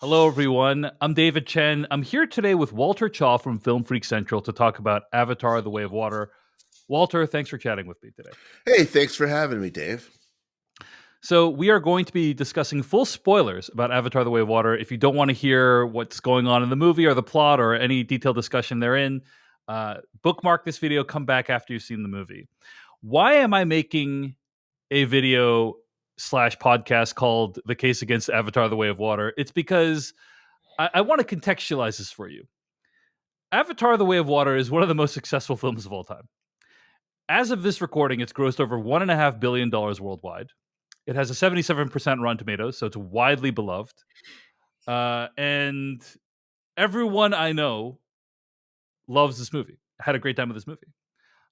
Hello, everyone. I'm David Chen. I'm here today with Walter Chaw from Film Freak Central to talk about Avatar: The Way of Water. Walter, thanks for chatting with me today. Hey, thanks for having me, Dave. So, we are going to be discussing full spoilers about Avatar: The Way of Water. If you don't want to hear what's going on in the movie or the plot or any detailed discussion therein, bookmark this video, come back after you've seen the movie. Why am I making a video slash podcast called The Case Against Avatar: The Way of Water? It's because I want to contextualize this for you. Avatar: The Way of Water is one of the most successful films of all time. As of this recording, it's grossed over $1.5 billion worldwide. It has a 77% Rotten Tomatoes, so it's widely beloved. And everyone I know loves this movie. Had a great time with this movie.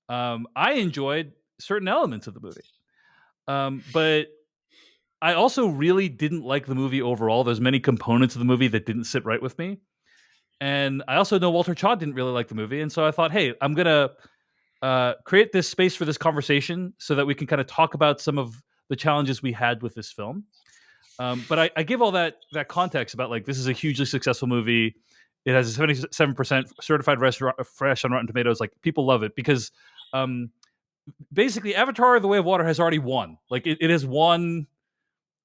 I enjoyed certain elements of the movie, but I also really didn't like the movie overall. There's many components of the movie that didn't sit right with me. And I also know Walter Chaw didn't really like the movie, and so I thought, hey, I'm gonna create this space for this conversation so that we can kind of talk about some of the challenges we had with this film. But I give all that context about like this is a hugely successful movie. It has a 77% certified fresh on Rotten Tomatoes. Like people love it because basically Avatar: The Way of Water has already won. Like it has won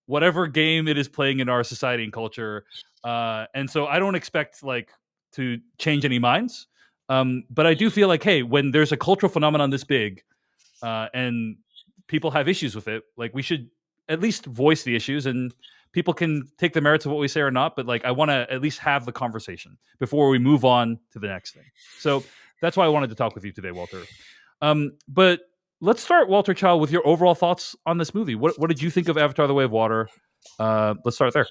whatever game it is playing in our society and culture. And so I don't expect like to change any minds. But I do feel like, hey, when there's a cultural phenomenon this big and people have issues with it, like we should at least voice the issues and people can take the merits of what we say or not. But like, I want to at least have the conversation before we move on to the next thing. So that's why I wanted to talk with you today, Walter. But let's start, Walter Chow, with your overall thoughts on this movie. What did you think of Avatar: The Way of Water? Let's start there.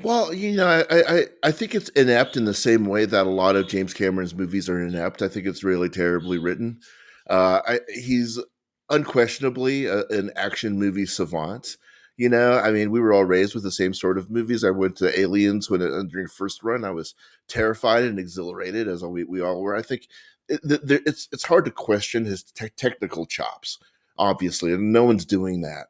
Well, I think it's inept in the same way that a lot of James Cameron's movies are inept. I think it's really terribly written. He's unquestionably an action movie savant. I mean, we were all raised with the same sort of movies. I went to Aliens during first run. I was terrified and exhilarated, as we all were. I think it's hard to question his technical chops, obviously, and no one's doing that.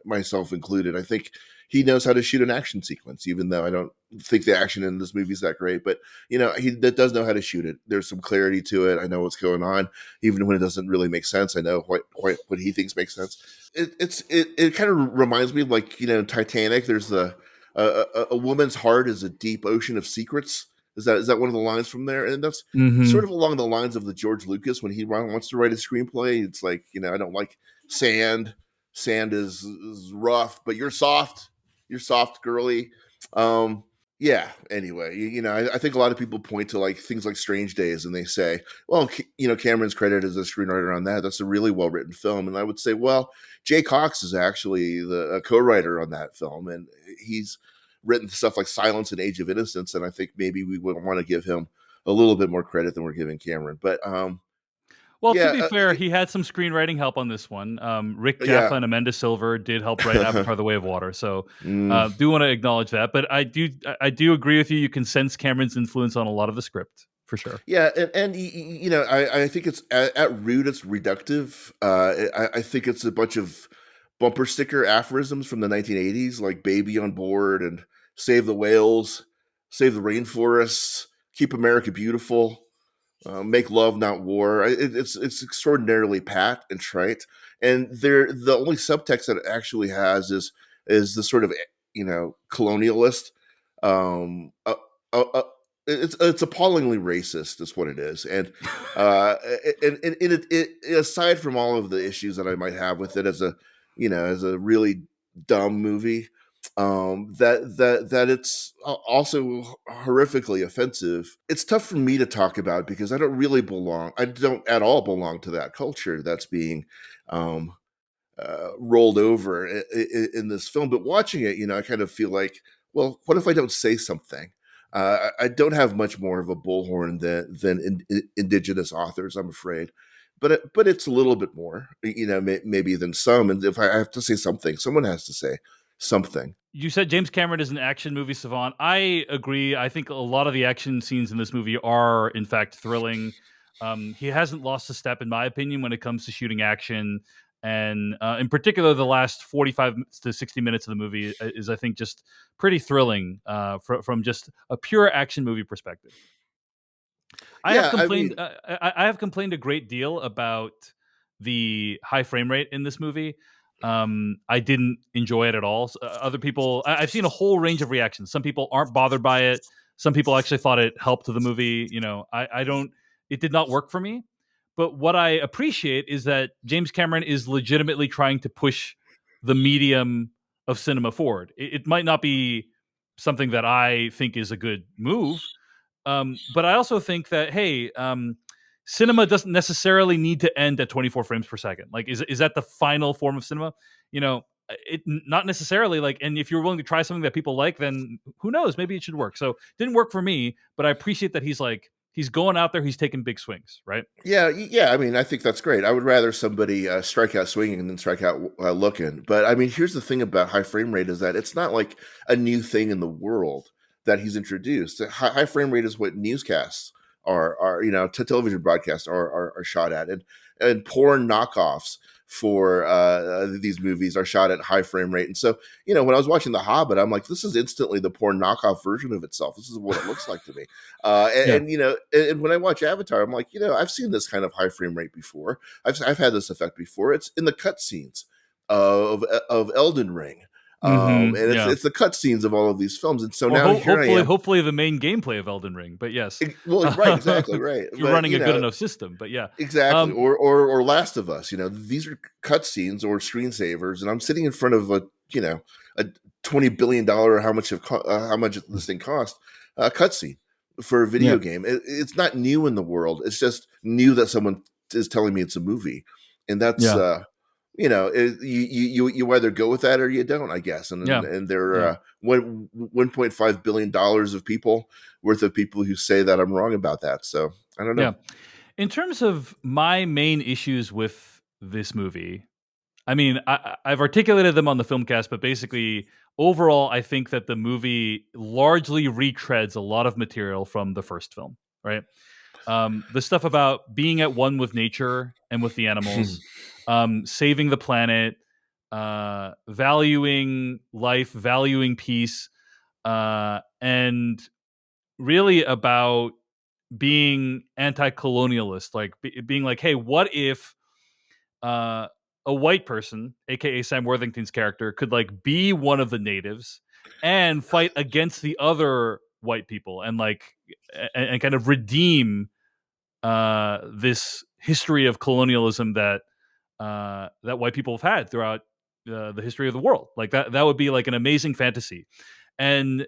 Myself included. I think he knows how to shoot an action sequence, even though I don't think the action in this movie is that great. But he does know how to shoot it. There's some clarity to it. I know what's going on, even when it doesn't really make sense. I know what he thinks makes sense. It kind of reminds me of like Titanic. There's a woman's heart is a deep ocean of secrets. Is that one of the lines from there? And that's sort Mm-hmm. of along the lines of the George Lucas when he wants to write a screenplay. It's like I don't like sand. Sand is rough, but you're soft, girly. Um, yeah. Anyway, I think a lot of people point to like things like Strange Days, and they say, "Well, Cameron's credit as a screenwriter on that. That's a really well written film." And I would say, "Well, Jay Cox is actually the co-writer on that film, and he's written stuff like Silence and Age of Innocence." And I think maybe we would want to give him a little bit more credit than we're giving Cameron. But Well, to yeah, be fair, he had some screenwriting help on this one. Rick Jaffa yeah. and Amanda Silver did help write Avatar: The Way of Water, so Mm. do want to acknowledge that. But I do agree with you. You can sense Cameron's influence on a lot of the script for sure. Yeah, and I think it's at root it's reductive. I think it's a bunch of bumper sticker aphorisms from the 1980s, like "baby on board" and "save the whales," "save the rainforests," "keep America beautiful," "make love not war." It's extraordinarily pat and trite, and the only subtext that it actually has is the sort of colonialist. Um, uh, uh, it's appallingly racist, is what it is, uh, and aside from all of the issues that I might have with it as a really dumb movie, that it's also horrifically offensive. It's tough for me to talk about because I don't at all belong to that culture that's being um, rolled over in this film. But watching it, I kind of feel like, well, what if I don't say something? I don't have much more of a bullhorn than indigenous authors, I'm afraid. But it's a little bit more, maybe than some. And if I have to say something, someone has to say something. You said James Cameron is an action movie savant. I agree. I think a lot of the action scenes in this movie are, in fact, thrilling. He hasn't lost a step, in my opinion, when it comes to shooting action. And in particular, the last 45 to 60 minutes of the movie is, I think, just pretty thrilling from just a pure action movie perspective. I have Yeah, I complained. mean, I have complained a great deal about the high frame rate in this movie. I didn't enjoy it at all. Other people, I've seen a whole range of reactions. Some people aren't bothered by it. Some people actually thought it helped the movie. I don't. It did not work for me. But what I appreciate is that James Cameron is legitimately trying to push the medium of cinema forward. It might not be something that I think is a good move, but I also think that, hey, cinema doesn't necessarily need to end at 24 frames per second. Like, is that the final form of cinema? It not necessarily. Like, and if you're willing to try something that people like, then who knows? Maybe it should work. So, it didn't work for me, but I appreciate that he's going out there, he's taking big swings, right? yeah, yeah. I mean, I think that's great. I would rather somebody strike out swinging than strike out looking. But I mean, here's the thing about high frame rate is that it's not like a new thing in the world that he's introduced. High frame rate is what newscasts are television broadcasts are shot at, and porn knockoffs for these movies are shot at high frame rate. And so, when I was watching The Hobbit, I'm like, this is instantly the porn knockoff version of itself. This is what it looks like to me. Yeah. And when I watch Avatar, I'm like, I've seen this kind of high frame rate before. I've had this effect before. It's in the cutscenes of Elden Ring. And it's Yeah. it's the cutscenes of all of these films, and so Or now here I am. hopefully the main gameplay of Elden Ring. But yes, Well, right, exactly, right, if you're but running a good enough system. But yeah, exactly, um, or Last of Us. These are cutscenes or screensavers, and I'm sitting in front of a $20 billion, how much this thing cost, cutscene for a yeah, video game. It's not new in the world. It's just new that someone is telling me it's a movie, and that's yeah, you either go with that or you don't, I guess. And yeah, and there yeah, are 1.5 billion dollars of people worth of people who say that I'm wrong about that. So I don't know. yeah. In terms of my main issues with this movie, I mean, I've articulated them on the filmcast, but basically, overall, I think that the movie largely retreads a lot of material from the first film, right? The stuff about being at one with nature and with the animals, saving the planet, valuing life, valuing peace, and really about being anti-colonialist, like being like, hey, what if uh, a white person, aka Sam Worthington's character, could like be one of the natives and fight against the other white people and like and kind of redeem this history of colonialism that white people have had throughout the history of the world. Like that would be like an amazing fantasy, and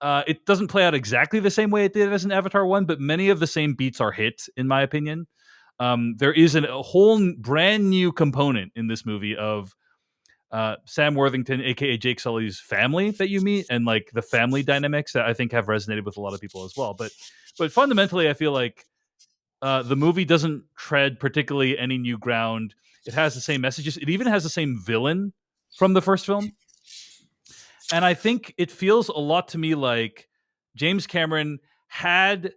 it doesn't play out exactly the same way it did as an Avatar one, but many of the same beats are hit, in my opinion. There is a whole brand new component in this movie of Sam Worthington, aka Jake Sully's family that you meet, and like the family dynamics that I think have resonated with a lot of people as well. But fundamentally, I feel like the movie doesn't tread particularly any new ground. It has the same messages. It even has the same villain from the first film. And I think it feels a lot to me like James Cameron had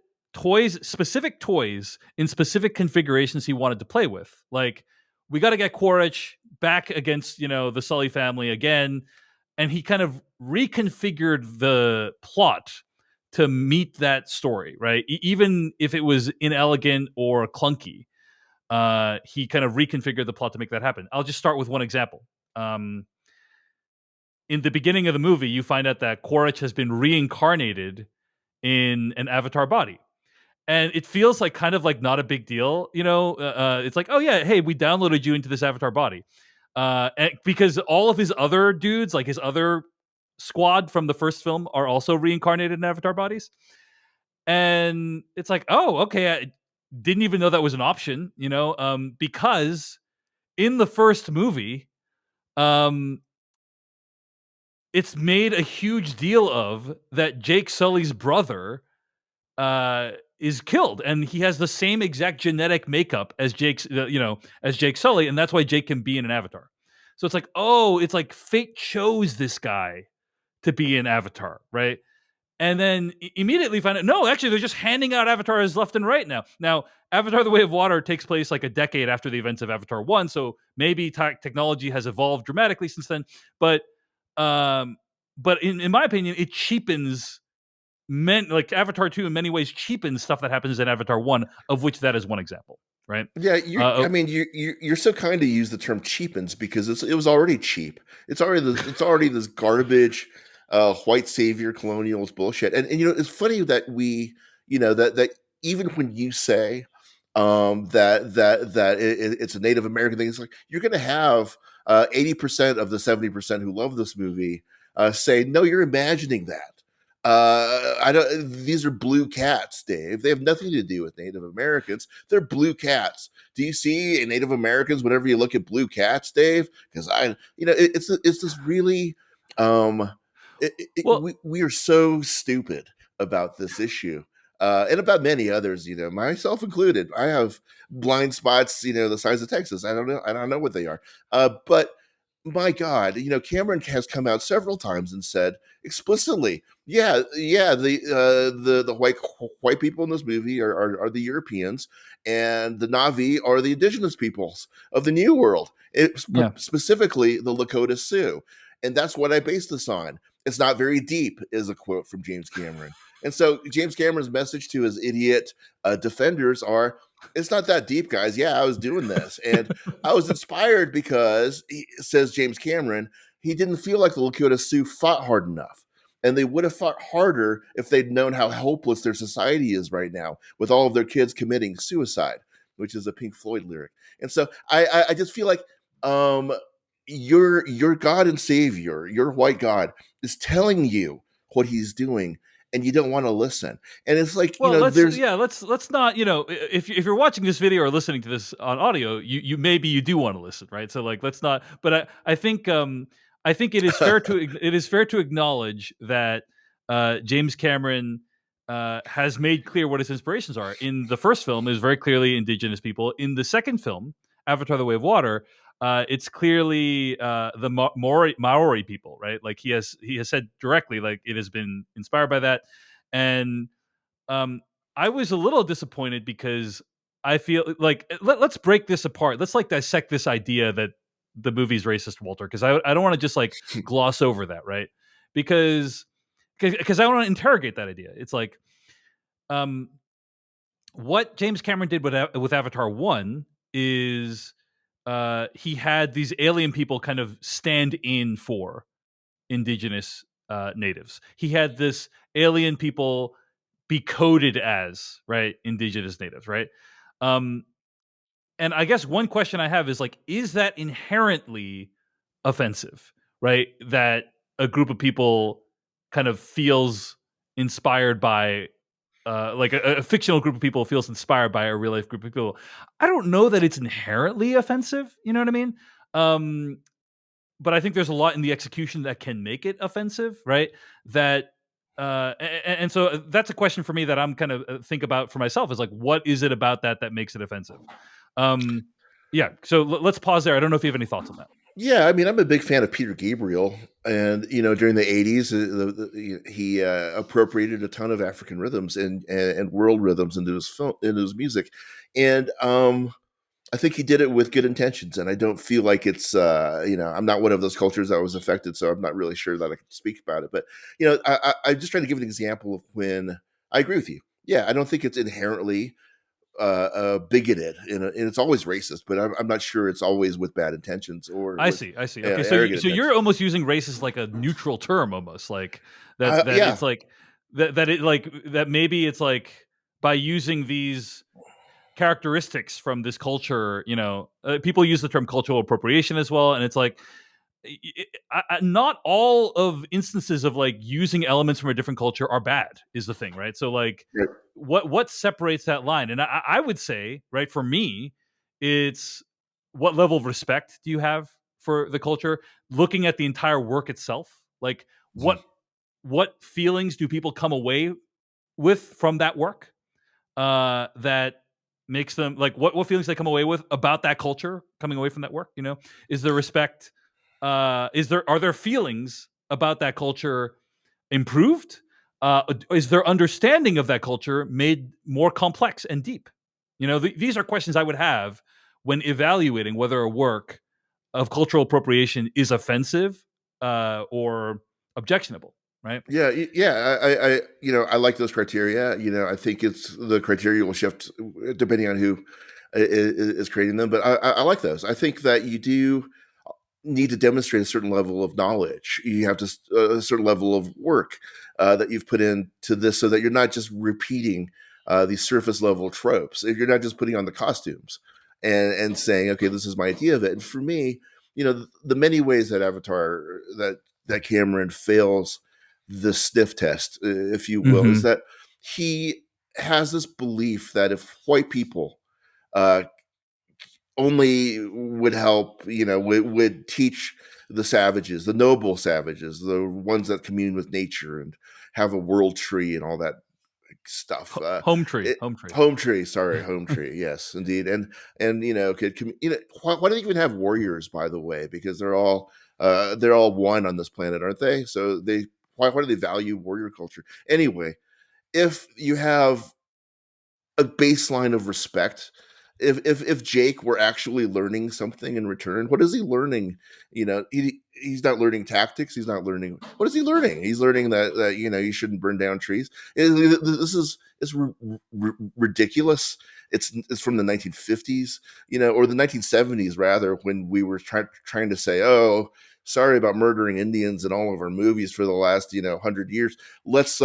specific toys in specific configurations he wanted to play with. Like, we got to get Quaritch back against, the Sully family again. And he kind of reconfigured the plot to meet that story, right? Even if it was inelegant or clunky, he kind of reconfigured the plot to make that happen. I'll just start with one example. In the beginning of the movie, you find out that Quaritch has been reincarnated in an avatar body. And it feels like kind of like not a big deal, it's like, oh yeah, hey, we downloaded you into this avatar body, because all of his other dudes, like his other squad from the first film, are also reincarnated in avatar bodies. And it's like, oh, okay, I didn't even know that was an option, because in the first movie, um, it's made a huge deal of that Jake Sully's brother is killed, and he has the same exact genetic makeup as as Jake Sully, and that's why Jake can be in an avatar. So it's like, oh, it's like fate chose this guy to be an avatar, right? and then immediately find out no, actually they're just handing out avatars left and right now. Now, Avatar: The Way of Water takes place like a decade after the events of Avatar 1, so maybe technology has evolved dramatically since then, but um but in my opinion it cheapens like Avatar 2 in many ways cheapens stuff that happens in Avatar 1, of which that is one example, right? Yeah, you're. Uh, I mean, you're so kind to use the term cheapens because it was already cheap. It's already this garbage, white savior colonialist bullshit. And it's funny that that even when you say that it's a Native American thing, it's like you're going to have 80% of the 70% who love this movie say, "No, you're imagining that." I don't. These are blue cats, Dave. They have nothing to do with Native Americans. They're blue cats. Do you see Native Americans whenever you look at blue cats, Dave? Because it's this really um, well, we are so stupid about this issue. And about many others, myself included. I have blind spots, the size of Texas. I don't know. I don't know what they are. But my God, Cameron has come out several times and said explicitly, yeah, the white people in this movie are the Europeans, and the Na'vi are the indigenous peoples of the New World, yeah. specifically the Lakota Sioux, and that's what I base this on. It's not very deep, is a quote from James Cameron, and so James Cameron's message to his idiot defenders are. It's not that deep, guys. Yeah, I was doing this, and I was inspired because, says James Cameron, he didn't feel like the Lakota Sioux fought hard enough. And they would have fought harder if they'd known how hopeless their society is right now, with all of their kids committing suicide, which is a Pink Floyd lyric. And so I just feel like um, your God and Savior, your white God, is telling you what he's doing, and you don't want to listen. And it's like, Well, there's let's not, if you're watching this video or listening to this on audio, you maybe you do want to listen, right? So like let's not, but I think it is fair to acknowledge that James Cameron has made clear what his inspirations are. In the first film, it was very clearly indigenous people. In the second film, Avatar: The Way of Water, it's clearly the Maori people, right? Like he has said directly, like it has been inspired by that, and um, I was a little disappointed because I feel like let's break this apart. Let's like dissect this idea that the movie's racist, Walter, because I don't want to just like gloss over that, right? Because I want to interrogate that idea. It's like um, what James Cameron did with Avatar 1 is he had these alien people kind of stand in for indigenous natives. He had this alien people be coded as right indigenous natives, right? Um, and I guess one question I have is like, is that inherently offensive, right? That a group of people kind of feels inspired by like a fictional group of people feels inspired by a real life group of people. I don't know that it's inherently offensive. You know what I mean? Um, but I think there's a lot in the execution that can make it offensive, right? That and so that's a question for me that I'm kind of think about for myself is like, what is it about that makes it offensive? Um, yeah. So let's pause there. I don't know if you have any thoughts on that. Yeah, I mean, I'm a big fan of Peter Gabriel, and during the '80s, he appropriated a ton of African rhythms and world rhythms into his film, into his music, and I think he did it with good intentions. And I don't feel like it's I'm not one of those cultures that was affected, so I'm not really sure that I can speak about it. But I'm just trying to give an example of when I agree with you. Yeah, I don't think it's inherently bigoted, and it's always racist, but I'm not sure it's always with bad intentions or I with see. I see. Okay. So arrogant so you're intentions. almost using race as like a neutral term, almost like that Yeah, it's like that it like that maybe it's like by using these characteristics from this culture, people use the term cultural appropriation as well, and it's like not all of instances of like using elements from a different culture are bad is the thing, right? So like right. what separates that line? And I would say, right, for me, it's what level of respect do you have for the culture? Looking at the entire work itself, like what feelings do people come away with from that work? That makes them like what feelings they come away with about that culture coming away from that work, is there respect, are there feelings about that culture improved, is their understanding of that culture made more complex and deep? These are questions I would have when evaluating whether a work of cultural appropriation is offensive or objectionable, right? Yeah, yeah. I like those criteria. I think it's the criteria will shift depending on who is creating them. But I like those. I think that you do need to demonstrate a certain level of knowledge. You have to a certain level of work that you've put into this, so that you're not just repeating these surface level tropes. If you're not just putting on the costumes and saying, okay, this is my idea of it. And for me, the many ways that Avatar that Cameron fails the sniff test, if you will, is Mm-hmm. that he has this belief that if white people uh, only would help, would teach the savages, the noble savages, the ones that commune with nature and have a world tree and all that stuff. Home tree, It, home tree. home tree, sorry, home tree. Yes, indeed. And why do they even have warriors? By the way, because they're all one on this planet, aren't they? So why do they value warrior culture anyway? If you have a baseline of respect. If Jake were actually learning something in return, what is he learning? He's not learning tactics. He's not learning. What is he learning? He's learning that you shouldn't burn down trees. This is it's ridiculous. It's from the 1950s, or the 1970s rather, when we were trying to say, oh, sorry about murdering Indians in all of our movies for the last 100 years. Let's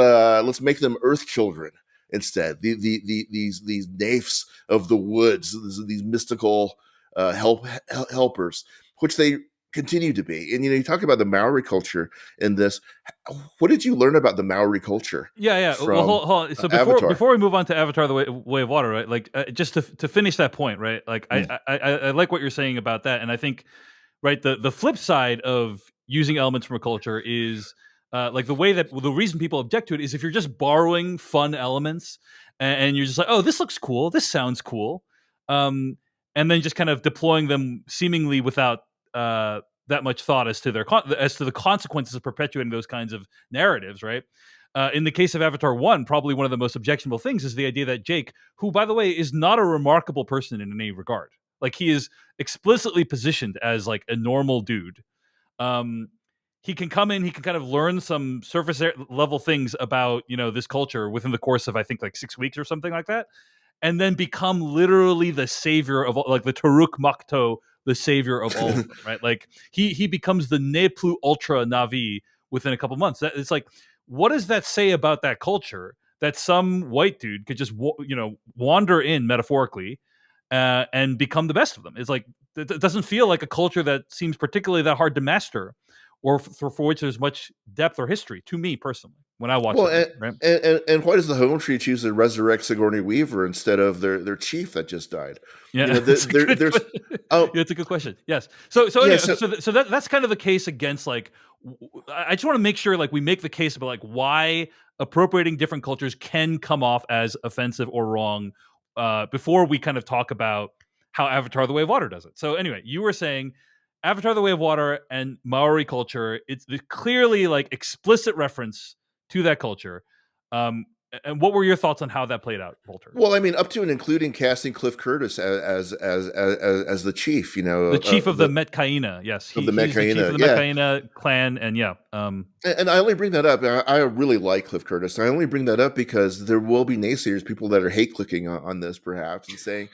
make them Earth children instead. These naifs of the woods, these mystical helpers, which they continue to be. And you talk about the Maori culture in this. What did you learn about the Maori culture Yeah, yeah. Well, from hold on. So before Avatar? before we move on to Avatar: The Way of Water, right? Like, just to finish that point, right? Like, Mm. I like what you're saying about that, and I think, right, the flip side of using elements from a culture is like the reason people object to it is if you're just borrowing fun elements, and you're just like, oh, this looks cool, this sounds cool, um, and then just kind of deploying them seemingly without that much thought as to as to the consequences of perpetuating those kinds of narratives, right? In the case of Avatar 1, probably one of the most objectionable things is the idea that Jake, who, by the way, is not a remarkable person in any regard, like, he is explicitly positioned as like a normal dude. Um, he can come in, he can kind of learn some level things about this culture within the course of, I think, like 6 weeks or something like that, and then become literally the savior of like the Taruk Makto, the savior of all of them, right? Like, he becomes the ne plus ultra Navi within a couple months. It's like, what does that say about that culture that some white dude could just wander in metaphorically and become the best of them? It's like, it doesn't feel like a culture that seems particularly that hard to master, or for which there's much depth or history to me personally when I watch Well, that movie, right? and why does the home tree choose to resurrect Sigourney Weaver instead of their chief that just died? Yeah, it's a There's oh yeah, it's a good question. Yes. So yeah, anyway, so so that's kind of the case against, like, I just want to make sure, like, we make the case about, like, why appropriating different cultures can come off as offensive or wrong, before we kind of talk about how Avatar: The Way of Water does it. So anyway, you were saying Avatar: The Way of Water and Maori culture, it's clearly like explicit reference to that culture. Um, and what were your thoughts on how that played out, Walter? well, I mean, up to and including casting Cliff Curtis as the chief, The chief of the the Metcaina, yes, of the he's the chief of Metcaina, the yeah. Metcaina clan, and yeah, And I only bring that up. I really like Cliff Curtis. I only bring that up because there will be naysayers, people that are hate clicking on this, perhaps, and saying,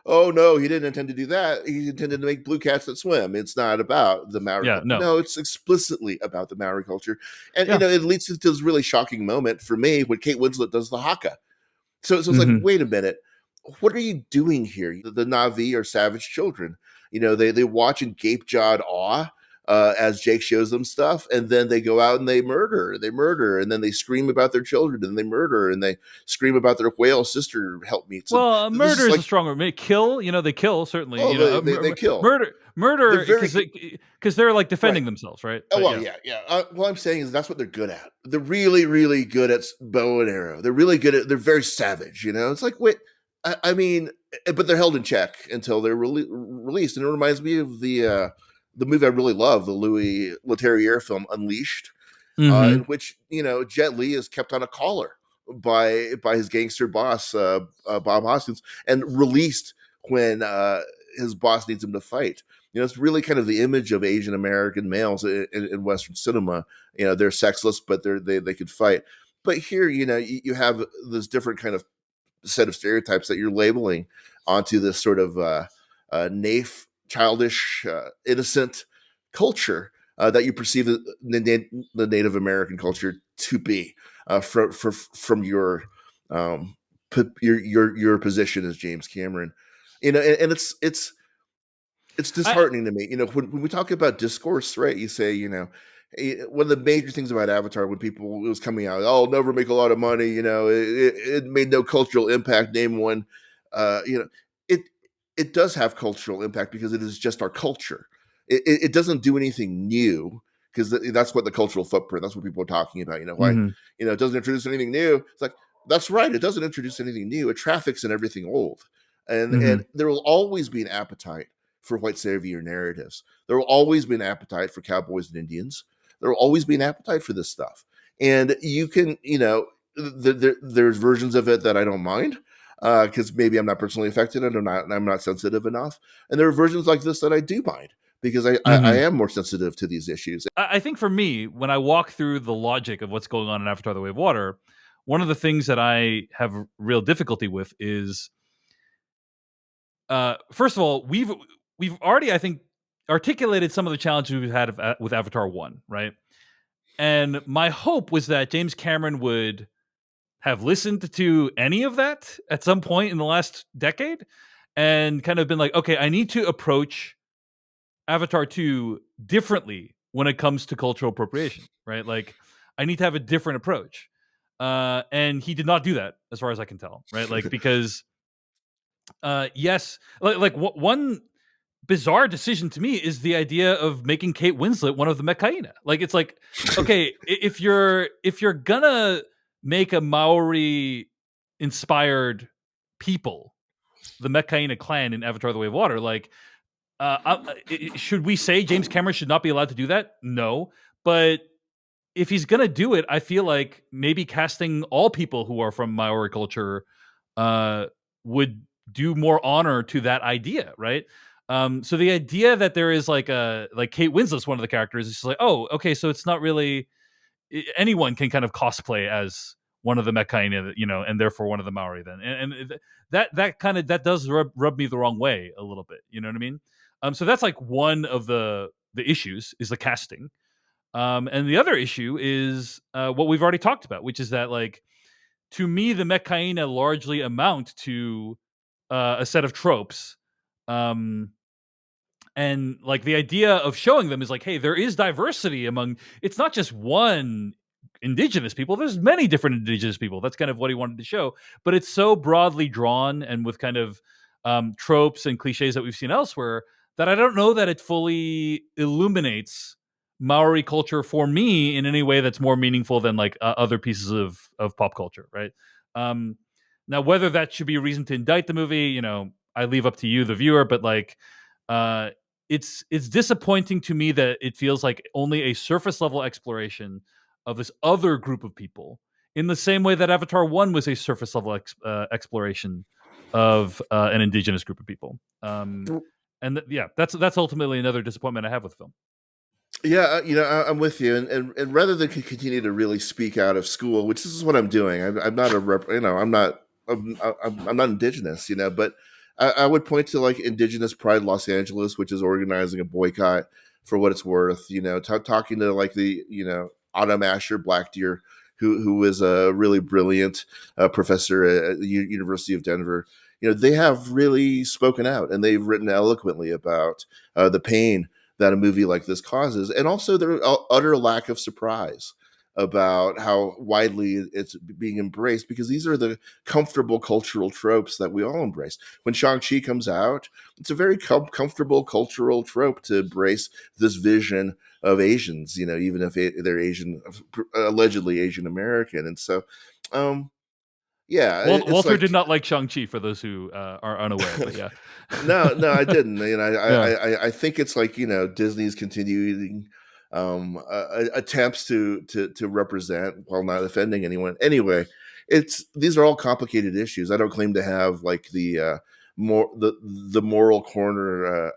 oh no, he didn't intend to do that. He intended to make blue cats that swim. It's not about the Maori yeah, culture. no, No, it's explicitly about the Maori culture. And yeah, it leads to this really shocking moment for me when Kate Winslet does the haka. So it's like, hmm wait a minute, what are you doing here? The Navi are savage children. They watch in gape jawed awe as Jake shows them stuff, and then they go out and they murder, and then they scream about their children, and they murder, and they scream about their whale sister helpmeets. And Well, this murder is is a like, stronger. Kill, they kill certainly. oh, they kill. They're Murder very because they're like right. defending themselves, right? Oh But well, yeah, yeah, yeah. What I'm saying is that's what they're good at. They're really, really good at bow and arrow. They're really good at. They're very savage. It's like, wait, I mean, but they're held in check until they're released. And it reminds me of the movie I really love, the Louis Leterrier film Unleashed. in Mhm. which Jet Li is kept on a collar by his gangster boss, Bob Hoskins, and released when his boss needs him to fight. It's really kind of the image of Asian American males in Western cinema. They're sexless, but they could fight. But here, you have this different kind of set of stereotypes that you're labeling onto this sort of naif, childish, innocent culture that you perceive the Native American culture to be from your your position as James Cameron. And it's I disheartening to me. When we talk about discourse, right? You say, one of the major things about Avatar when people it was coming out, oh, it'll never make a lot of money. It made no cultural impact. Name one. It it does have cultural impact because it is just our culture. It doesn't do anything new because that's what the cultural footprint. That's what people are talking about. Why Mhm. it doesn't introduce anything new. It's like that's right. It doesn't introduce anything new. It traffics in everything old, and Mhm. there will always be an appetite for white savior narratives. There will always be an appetite for cowboys and Indians. There will always be an appetite for this stuff. And you can, there's versions of it that I don't mind because maybe I'm not personally affected and I'm not sensitive enough. And there are versions like this that I do mind because I Mhm. am more sensitive to these issues. I think for me, when I walk through the logic of what's going on in Avatar: The Way of Water, one of the things that I have real difficulty with is, first of all, we've already, I think, articulated some of the challenges we've had with Avatar 1, right? And my hope was that James Cameron would have listened to any of that at some point in the last decade and kind of been like, okay, I need to approach Avatar 2 differently when it comes to cultural appropriation, right? Like, I need to have a different approach. And he did not do that, as far as I can tell, right? Like, because, yes, one bizarre decision to me is the idea of making Kate Winslet one of the Mekaina. Like, it's like, okay, if you're gonna make a Maori inspired people the Mekaina clan in Avatar: The Way of Water, like, should we say James Cameron should not be allowed to do that? No, but if he's gonna do it, I feel like maybe casting all people who are from Maori culture uh, would do more honor to that idea, right? So the idea that there is like Kate Winslet's one of the characters is just like, oh, okay, so it's not really anyone can kind of cosplay as one of the Mekaina, and therefore one of the Maori. Then, and that kind of that does rub me the wrong way a little bit. You know what I mean? So that's like one of the issues is the casting. And the other issue is what we've already talked about, which is that, like, to me, the Mekaina largely amount to a set of tropes. Um, and like the idea of showing them is like, hey, there is diversity among, it's not just one indigenous people, there's many different indigenous people. That's kind of what he wanted to show, but it's so broadly drawn and with kind of tropes and cliches that we've seen elsewhere that I don't know that it fully illuminates Maori culture for me in any way that's more meaningful than like other pieces of pop culture, right? um Now, whether that should be a reason to indict the movie, I leave up to you, the viewer, but like, uh it's disappointing to me that it feels like only a surface level exploration of this other group of people, in the same way that Avatar 1 was a surface level exploration of an indigenous group of people. And yeah, that's ultimately another disappointment I have with the film. Yeah, I'm with you, and rather than continue to really speak out of school, which this is what I'm doing. I'm not a rep, I'm not indigenous, but I would point to like Indigenous Pride Los Angeles, which is organizing a boycott for what it's worth. Talking to like the Autumn Asher Black Deer, who is a really brilliant professor at the University of Denver. They have really spoken out and they've written eloquently about the pain that a movie like this causes, and also their utter lack of surprise about how widely it's being embraced, because these are the comfortable cultural tropes that we all embrace. When Shang-Chi comes out, it's a very comfortable cultural trope to embrace this vision of Asians, even if they're Asian, allegedly Asian American. And so, um, yeah, it's Walter did like not like Shang-Chi, for those who are unaware, but yeah. no, I didn't. Yeah. I think it's like Disney's continuing. attempts to represent while not offending anyone. Anyway, it's these are all complicated issues. I don't claim to have like the moral corner,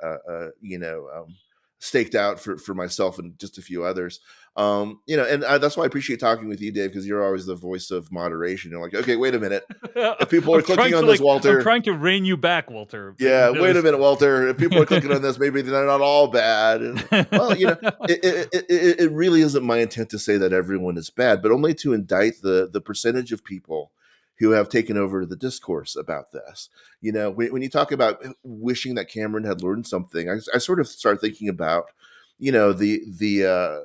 staked out for myself and just a few others. And that's why I appreciate talking with you, Dave, because you're always the voice of moderation. You're like, okay, wait a minute. If people are clicking on this, I'm Walter, trying to rein you back, Walter. yeah, wait a minute, Walter. If people are clicking on this, maybe they're not all bad. And well, it really isn't my intent to say that everyone is bad, but only to indict the percentage of people who have taken over the discourse about this. When you talk about wishing that Cameron had learned something, I sort of start thinking about, the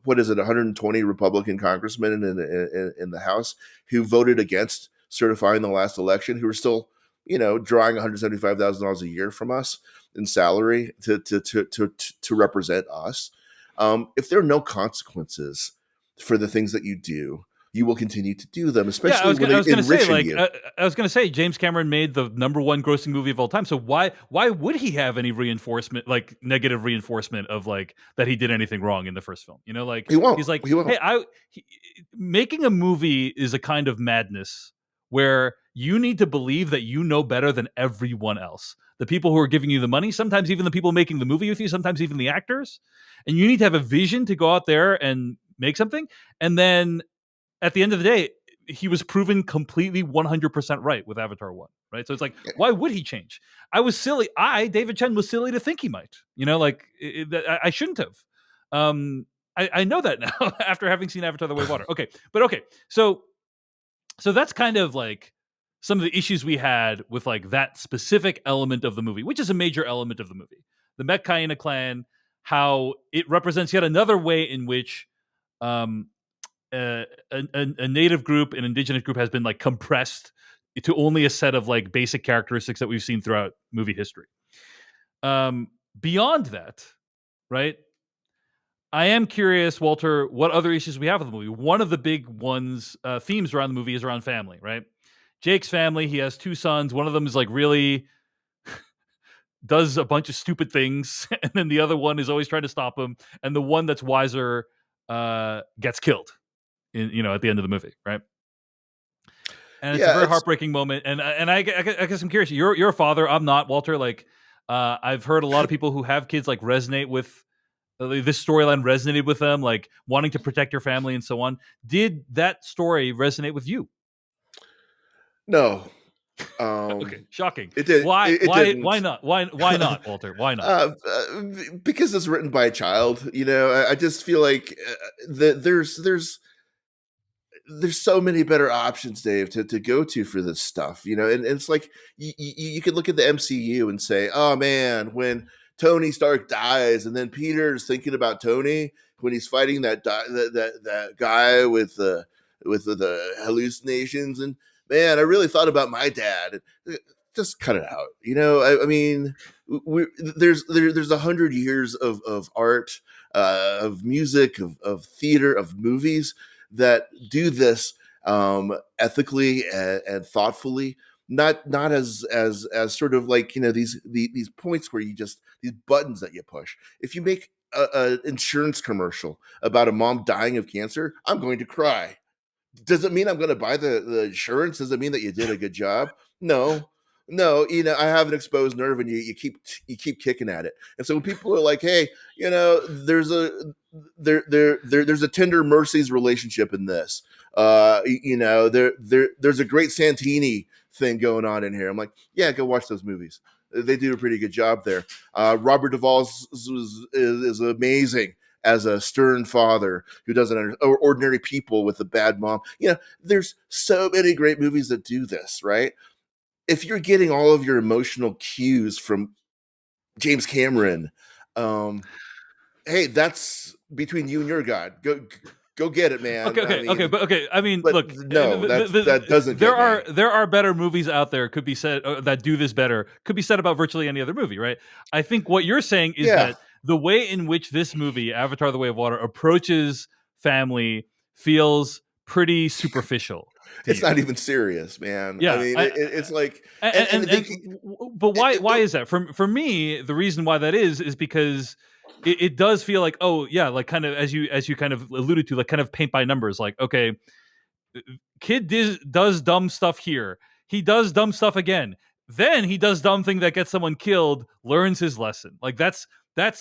what is it, 120 Republican congressmen in the House who voted against certifying the last election, who are still drawing $175,000 a year from us in salary to represent us. If there are no consequences for the things that you do, you will continue to do them, Yeah, especially when I they was gonna say enriching like you. I was gonna say James Cameron made the number one grossing movie of all time. So why would he have any reinforcement, like negative reinforcement of like that he did anything wrong in the first film? Like He won't. he's like, He won't. hey, making a movie is a kind of madness where you need to believe that you know better than everyone else. The people who are giving you the money, sometimes even the people making the movie with you, sometimes even the actors, and you need to have a vision to go out there and make something, and then at the end of the day, he was proven completely 100% right with Avatar 1, right? So it's like, why would he change? David Chen, was silly to think he might, I shouldn't have. I know that now after having seen Avatar the Way of Water. Okay. But okay. So that's kind of like some of the issues we had with like that specific element of the movie, which is a major element of the movie. The Mech clan, how it represents yet another way in which um, a native group, an indigenous group, has been like compressed to only a set of like basic characteristics that we've seen throughout movie history. Beyond that, right? I am curious, Walter, what other issues we have with the movie. One of the big ones, themes around the movie is around family, right? Jake's family. He has two sons. One of them is like really does a bunch of stupid things, and then the other one is always trying to stop him. And the one that's wiser gets killed at the end of the movie, right? And it's a Yeah, very it's heartbreaking moment. And I guess I'm curious. You're a father. I'm not, Walter. Like, I've heard a lot of people who have kids like resonate with this storyline. Resonated with them, like wanting to protect your family and so on. Did that story resonate with you? no. Okay, Um, shocking. it did. Why? It Why didn't. not? Why not, Walter? Why not? Because it's written by a child. I just feel like there's so many better options, Dave, to go to for this stuff, and it's like you could look at the MCU and say, oh man, when Tony Stark dies, and then Peter's thinking about Tony when he's fighting that guy with the hallucinations, and man, I really thought about my dad. Just cut it out. I mean, there's 100 years of art, of music, of theater, of movies that do this ethically and thoughtfully, not as sort of like these points where you just these buttons that you push. If you make a insurance commercial about a mom dying of cancer, I'm going to cry. Does it mean I'm going to buy the insurance? Does it mean that you did a good job? No, no. I have an exposed nerve, and you keep kicking at it. And so when people are like, "Hey, there's a tender mercies relationship in this," there's a great Santini thing going on in here. I'm like, yeah, go watch those movies. They do a pretty good job there. Robert Duvall is amazing as a stern father who doesn't or ordinary people with a bad mom. There's so many great movies that do this, right? If you're getting all of your emotional cues from James Cameron, um, hey, that's between you and your God. Go get it, Okay, man. I okay, okay, mean, but okay. I mean, but look, no, that doesn't there get are me. better movies out there could be said that do this better. Could be said about virtually any other movie, right? I think what you're saying is Yeah, that the way in which this movie, Avatar: The Way of Water, approaches family feels pretty superficial to it's you. not even serious, man. I Yeah, mean, it's like, and and they, but why is that? For me, the reason why that is because it does feel like, oh yeah, like kind of as you kind of alluded to, like kind of paint by numbers. Like, okay, kid does dumb stuff here. He does dumb stuff again. Then he does dumb thing that gets someone killed. Learns his lesson. Like that's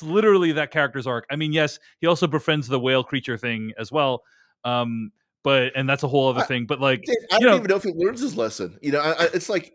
literally that character's arc. I mean, yes, he also befriends the whale creature thing as well. Um, but and that's a whole other I, thing. But like, Dave, I you don't know, even know if he learns his lesson. You know, it's like,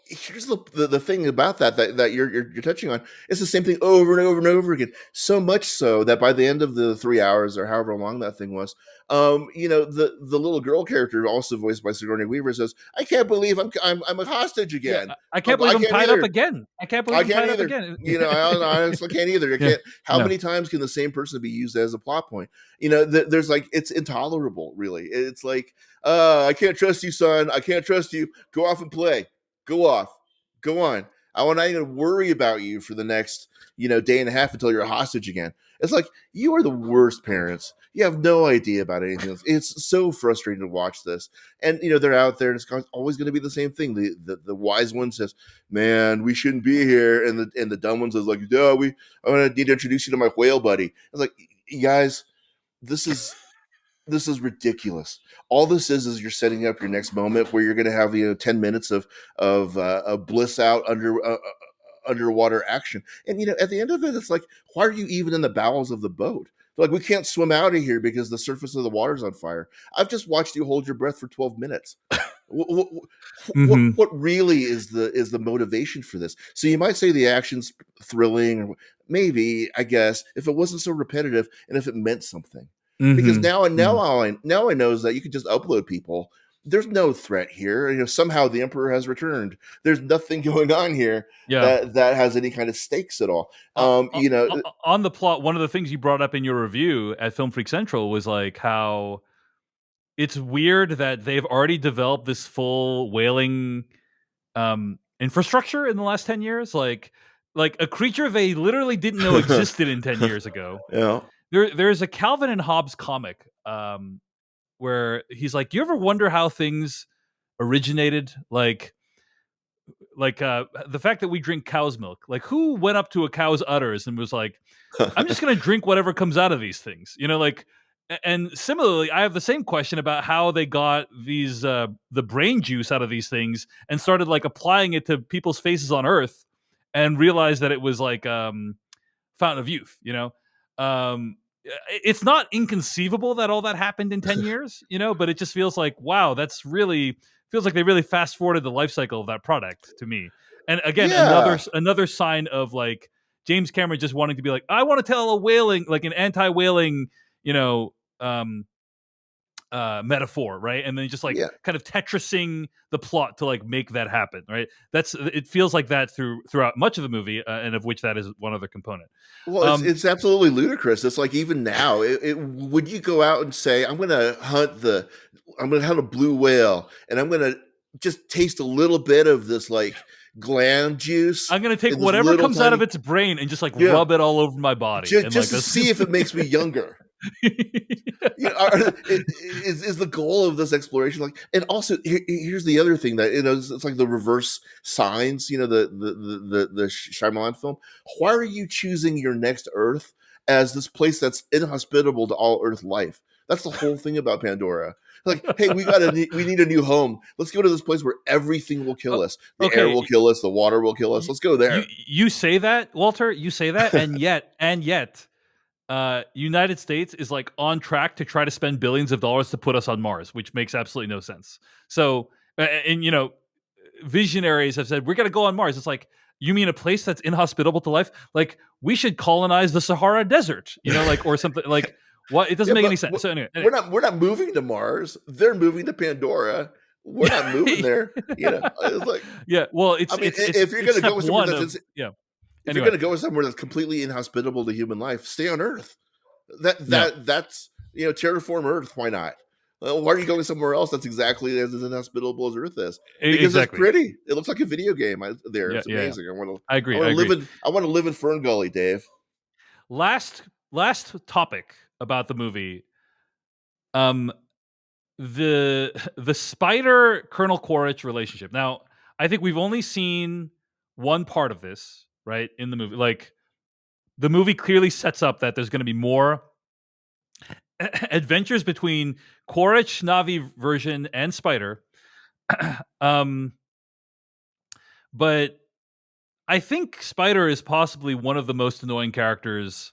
here's the thing about that you're touching on. It's the same thing over and over and over again. So much so that by the end of the 3 hours or however long that thing was, the little girl character, also voiced by Sigourney Weaver, says, "I can't believe I'm a hostage yeah, again. I can't believe I I'm can't tied up either. again. I can't believe I I'm can't tied up either. again. You know, I honestly can't either. I Yeah, can't. How no. many times can the same person be used as a plot point? There's like it's intolerable. Really, it's like, I can't trust you, son. I can't trust you. Go off and play. Go off. Go on. I want not even worry about you for the next, day and a half until you're a hostage again. It's like you are the worst parents. You have no idea about anything else. It's so frustrating to watch this. And they're out there, and it's always going to be the same thing. The wise one says, "Man, we shouldn't be here," and the dumb one says, like, "Duh, I'm gonna need to introduce you to my whale buddy." It's like, you guys, this is ridiculous. All this is you're setting up your next moment where you're going to have 10 minutes of bliss out underwater action. And at the end of it, it's like, why are you even in the bowels of the boat? They're like, we can't swim out of here because the surface of the water's on fire. I've just watched you hold your breath for 12 minutes. What, Hmm. what really is the motivation for this? So you might say the action's thrilling, or maybe, I guess, if it wasn't so repetitive and if it meant something. Because Hmm. now I know is that you can just upload people. There's no threat here. Somehow the emperor has returned. There's nothing going on here Yeah. that has any kind of stakes at all. uh, on the plot, one of the things you brought up in your review at Film Freak Central was like how it's weird that they've already developed this full whaling infrastructure in the last 10 years. Like a creature they literally didn't know existed in 10 years ago. Yeah. There's a Calvin and Hobbes comic where he's like, do you ever wonder how things originated? Like the fact that we drink cow's milk. Like, who went up to a cow's udders and was like, I'm just gonna drink whatever comes out of these things, like. And similarly, I have the same question about how they got these the brain juice out of these things and started like applying it to people's faces on Earth, and realized that it was like Fountain of Youth. It's not inconceivable that all that happened in 10 years, but it just feels like, wow, that's really feels like they really fast forwarded the life cycle of that product to me. And again, Yeah. another sign of like James Cameron just wanting to be like, I want to tell a whaling, like an anti-whaling, you know, um, metaphor, right? And then just like Yeah. kind of Tetrising the plot to like make that happen, right? It feels like that throughout much of the movie, and of which that is one other component. Well, it's Um, it's absolutely ludicrous. It's like, even now, would you go out and say, I'm gonna hunt a blue whale, and I'm gonna just taste a little bit of this, like, gland juice I'm gonna take in this whatever little comes out of tiny, its brain and just like yeah, rub it all over my body, and just like to that's see if it makes me younger. Is the goal of this exploration, like? And also, here's the other thing that, it's like the reverse signs, the Shyamalan film. Why are you choosing your next Earth as this place that's inhospitable to all Earth life? That's the whole thing about Pandora. Like, hey, we need a new home. Let's go to this place where everything will kill oh, us. The air will okay. kill us. The water will kill us. You, Let's go you there. you say that, Walter. You say that, and yet, United States is like on track to try to spend billions of dollars to put us on Mars, which makes absolutely no sense. So, and visionaries have said we're going to go on Mars. It's like, you mean a place that's inhospitable to life? Like, we should colonize the Sahara Desert, like, or something like. What? It doesn't Yeah, make but any sense. So anyway, we're not moving to Mars. They're moving to Pandora. We're not moving there. It's like, yeah. Well, I mean, it's if you're it's going to step go somewhere one of that's yeah. if you're Anyway, going to go somewhere that's completely inhospitable to human life, stay on Earth. yeah, That's terraform Earth. Why not? Well, why are you going somewhere else that's exactly as inhospitable as Earth is? Because it's exactly. pretty. It looks like a video game there. Yeah, It's yeah, yeah. amazing. I I agree. want I to live agree. in. I want to live in Fern Gully, Dave. Last topic about the movie. Um, the Spider Colonel Quaritch relationship. Now, I think we've only seen one part of this, right, in the movie. Like, the movie clearly sets up that there's going to be more adventures between Quaritch, Navi version, and Spider. um, but I think Spider is possibly one of the most annoying characters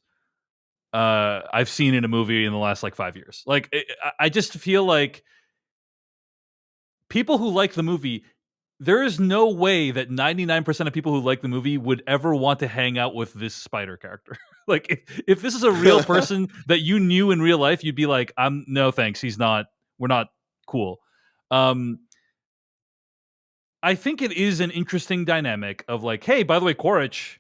I've seen in a movie in the last like 5 years. Like, I just feel like people who like the movie, there is no way that 99% of people who like the movie would ever want to hang out with this Spider character. Like, if this is a real person that you knew in real life, you'd be like, I'm no thanks. He's not, we're not cool. Um, I think it is an interesting dynamic of like, hey, by the way, Quaritch,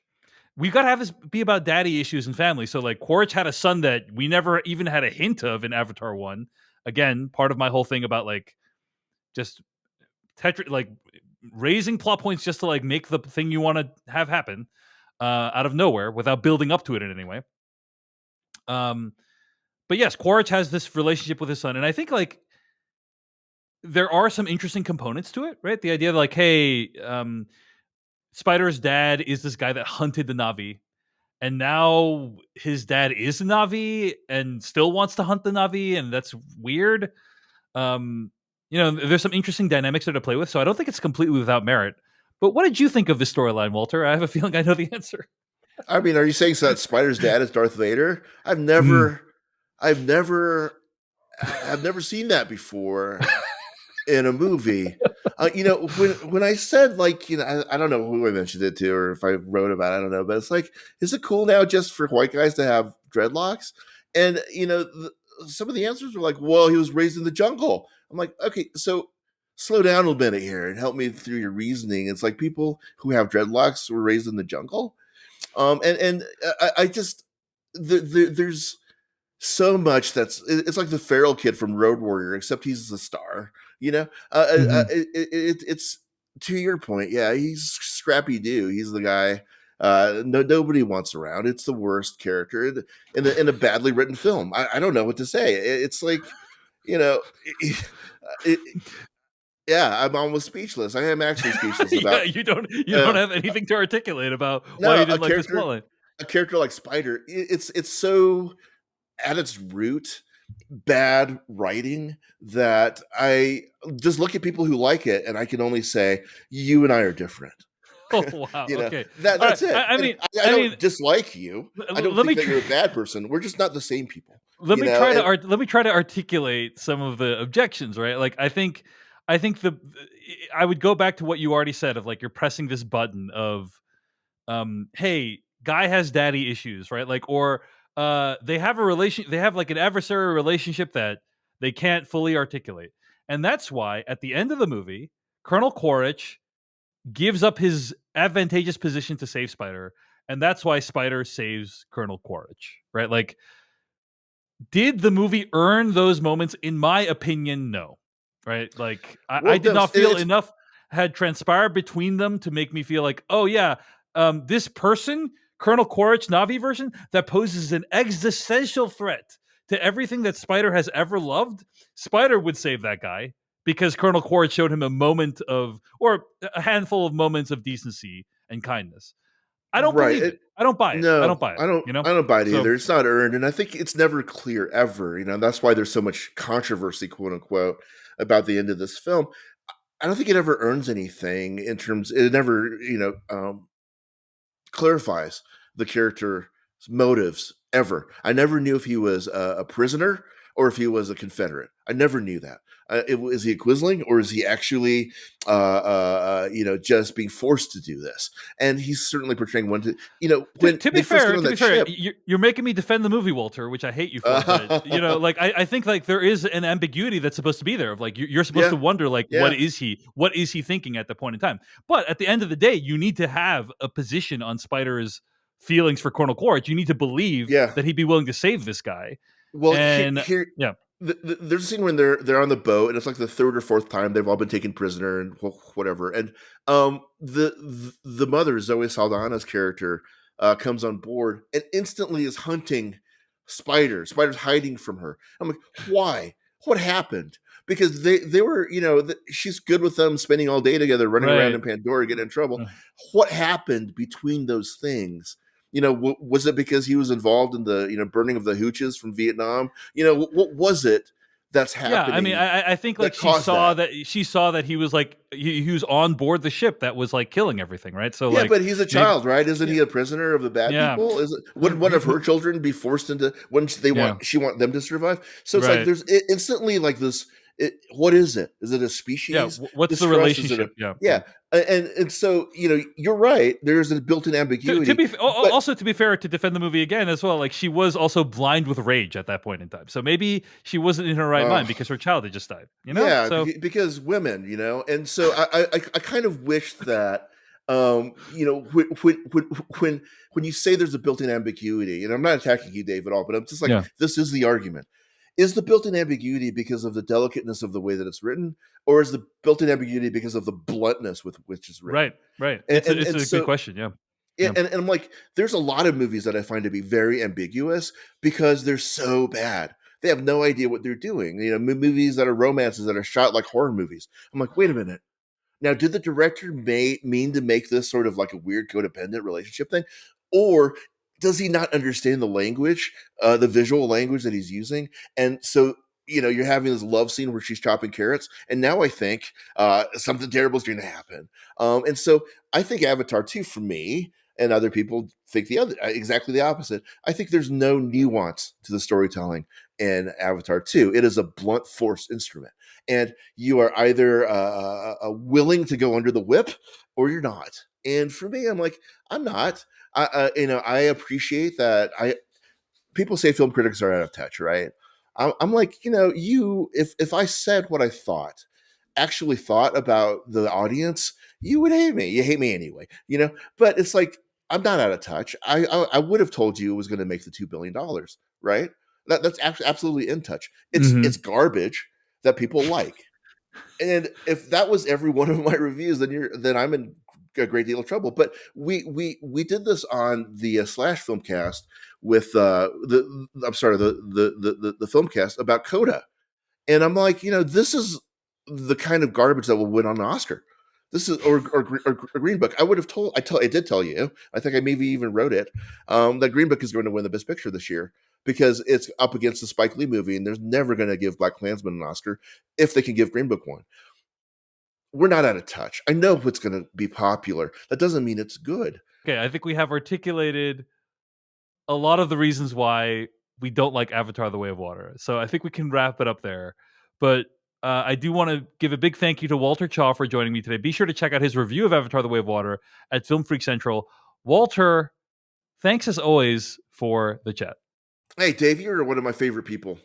we got to have this be about daddy issues and family. So like Quaritch had a son that we never even had a hint of in Avatar 1. Again, part of my whole thing about like just like raising plot points just to like make the thing you want to have happen out of nowhere without building up to it in any way. Um, but yes, Quaritch has this relationship with his son, and I think like there are some interesting components to it, right? The idea of like, hey, Spider's dad is this guy that hunted the Navi, and now his dad is a Navi and still wants to hunt the Navi, and that's weird. Um, there's some interesting dynamics there to play with, so I don't think it's completely without merit. But what did you think of this storyline, Walter? I have a feeling I know the answer. I mean, are you saying so that Spider's dad is Darth Vader? Mm. I've never, I've never seen that before in a movie. When I said like, I don't know who I mentioned it to or if I wrote about it, I don't know, but it's like, is it cool now just for white guys to have dreadlocks? And some of the answers were like, well, he was raised in the jungle. I'm like, okay, so slow down a minute here and help me through your reasoning. It's like people who have dreadlocks were raised in the jungle. I just there's so much it's like the feral kid from Road Warrior, except he's the star. Mhm. It's to your point. Yeah, he's Scrappy Doo. He's the guy. Nobody wants around. It's the worst character in a badly written film. I don't know what to say. It's like you know. It, yeah, I'm almost speechless. I am actually speechless Yeah, about you don't uh, have anything to articulate about why no you didn't like this plotline. a character like Spider. It's so at its root bad writing that I just look at people who like it and I can only say you and I are different. Oh wow. Okay. All right. That's it. I And mean, I I mean, don't dislike you. I don't let think me that try, you're a bad person. We're just not the same people. let me try to And let me try to articulate some of the objections. Right. Like I think I would go back to what you already said of like you're pressing this button of hey, guy has daddy issues, right? Like, or they have a relation, they have like an adversarial relationship that they can't fully articulate. And that's why at the end of the movie, Colonel Quaritch gives up his advantageous position to save Spider. And that's why Spider saves Colonel Quaritch, right? Like, did the movie earn those moments? In my opinion, no. Right? Like I well, did no, not feel it's enough had transpired between them to make me feel like, oh yeah, this person, Colonel Quaritch Navi version, that poses an existential threat to everything that Spider has ever loved. Spider would save that guy because Colonel Quaritch showed him a moment of, or a handful of moments of decency and kindness. I don't right. believe it. I don't buy it. I don't No, buy it. You know. I don't buy it So either. It's not earned, and I think it's never clear ever. That's why there's so much controversy, quote unquote, about the end of this film. I don't think it ever earns anything in terms. It never, clarifies the character's motives ever. I never knew if he was a prisoner or if he was a Confederate. I never knew that. Is he a Quisling or is he actually, just being forced to do this? And he's certainly portraying one to, To, when to be they first get fair, on to be that fair, ship. you're making me defend the movie, Walter, which I hate you for. But like I think like there is an ambiguity that's supposed to be there. Of like you're supposed to Yeah, wonder like yeah, what is he thinking at the point in time. But at the end of the day, you need to have a position on Spider's feelings for Colonel Quaritch. You need to believe yeah. that he'd be willing to save this guy. Well, And yeah, there's a scene when they're on the boat, and it's like the third or fourth time they've all been taken prisoner and whatever. And the mother, Zoe Saldana's character, comes on board and instantly is hunting Spider. Spider's hiding from her. I'm like, why? What happened? Because they were, she's good with them, spending all day together, running around right. in Pandora, getting in trouble. What happened between those things Was it because he was involved in the burning of the hooches from Vietnam? What was it that's Yeah, I mean, happening I think like that caused that? she saw that he was like he was on board the ship that was like killing everything, right? So Yeah, like but he's a maybe child, right? Isn't yeah he a prisoner of the bad yeah people? Is it, Uh, wouldn't one of her children be forced into when yeah she want them to survive? So it's like right there's instantly like this. What is it? Is it a yeah. species What's the distrust? Is it a relationship? Yeah yeah. yeah? And so you're right. There's a built-in To ambiguity, be but also to be fair, to defend the movie again as well, like she was also blind with rage at that point in time. So maybe she wasn't in her right uh, mind because her child had just died. You know? yeah, So because women, and so I kind of wish that when when you say there's a built-in ambiguity, and I'm not attacking you, Dave, at all, but I'm just like yeah, this is the argument. Is the built-in ambiguity because of the delicateness of the way that it's written, or is the built-in ambiguity because of the bluntness with which it's written? right right. And It's and a good so question. Yeah yeah, yeah. and I'm like, there's a lot of movies that I find to be very ambiguous because they're so bad. They have no idea what they're doing. Movies that are romances that are shot like horror movies. I'm like, wait a minute. Now, did the director mean to make this sort of like a weird codependent relationship thing? Or does he not understand the language, the visual language that he's using? And so, you're having this love scene where she's chopping carrots. And now I think something terrible is going to happen. And so I think Avatar 2 for me, and other people think exactly the opposite. I think there's no nuance to the storytelling in Avatar 2. It is a blunt force instrument. And you are either willing to go under the whip or you're not. And for me, I'm like, I'm not. I appreciate that. People say film critics are out of touch, right? I'm like, if I said what I thought, actually thought about the audience, you would hate me. You hate me anyway, But it's like I'm not out of touch. I would have told you it was going to make the $2 billion, right? That's absolutely in touch. It's hmm garbage that people like. And if that was every one of my reviews, then I'm in a great deal of trouble. But we did this on the Slash Filmcast with the I'm sorry the Filmcast about Coda, and I'm like, this is the kind of garbage that will win on an Oscar. This is or Green Book. I did tell you. I think I maybe even wrote it. That Green Book is going to win the Best Picture this year because it's up against the Spike Lee movie, and there's never going to give Black Klansman an Oscar if they can give Green Book one. We're not out of touch. I know what's going to be popular. That doesn't mean it's good. Okay, I think we have articulated a lot of the reasons why we don't like Avatar: The Way of Water. So I think we can wrap it up there. But I do want to give a big thank you to Walter Chaw for joining me today. Be sure to check out his review of Avatar: The Way of Water at Film Freak Central. Walter, thanks as always for the chat. Hey, Dave, you're one of my favorite people.